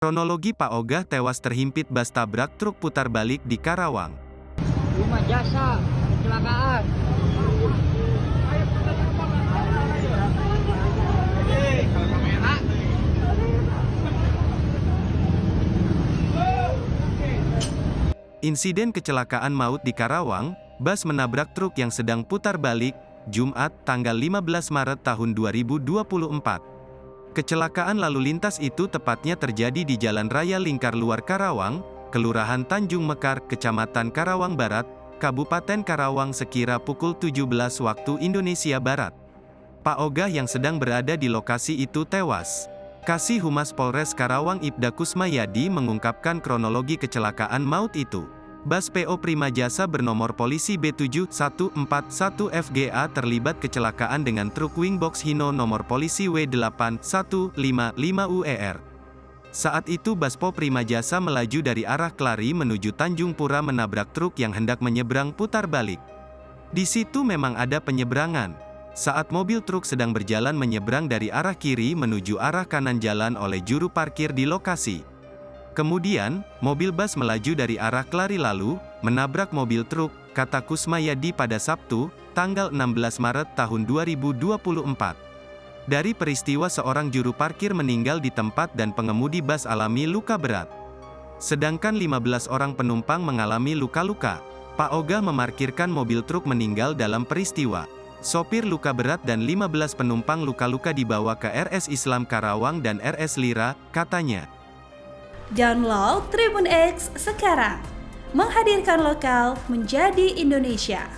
Kronologi Pak Ogah tewas terhimpit bas tabrak truk putar balik di Karawang. Rumah jasa, kecelakaan. Insiden kecelakaan maut di Karawang, bas menabrak truk yang sedang putar balik, Jumat, tanggal 15 Maret tahun 2024. Kecelakaan lalu lintas itu tepatnya terjadi di Jalan Raya Lingkar Luar Karawang, Kelurahan Tanjung Mekar, Kecamatan Karawang Barat, Kabupaten Karawang sekira pukul 17 waktu Indonesia Barat. Pak Ogah yang sedang berada di lokasi itu tewas. Kasih Humas Polres Karawang Ibda Kusmayadi mengungkapkan kronologi kecelakaan maut itu. Bas PO Prima Jasa bernomor polisi B7141FGA terlibat kecelakaan dengan truk Wingbox Hino nomor polisi W8155UER. Saat itu bas PO Prima Jasa melaju dari arah Kelari menuju Tanjung Pura menabrak truk yang hendak menyeberang putar balik. Di situ memang ada penyeberangan. Saat mobil truk sedang berjalan menyeberang dari arah kiri menuju arah kanan jalan oleh juru parkir di lokasi. Kemudian, mobil bas melaju dari arah Kelari lalu, menabrak mobil truk, kata Kusmayadi pada Sabtu, tanggal 16 Maret tahun 2024. Dari peristiwa seorang juru parkir meninggal di tempat dan pengemudi bas alami luka berat. Sedangkan 15 orang penumpang mengalami luka-luka. Pak Ogah memarkirkan mobil truk meninggal dalam peristiwa. Sopir luka berat dan 15 penumpang luka-luka dibawa ke RS Islam Karawang dan RS Lira, katanya. Download Tribun X sekarang, menghadirkan lokal menjadi Indonesia.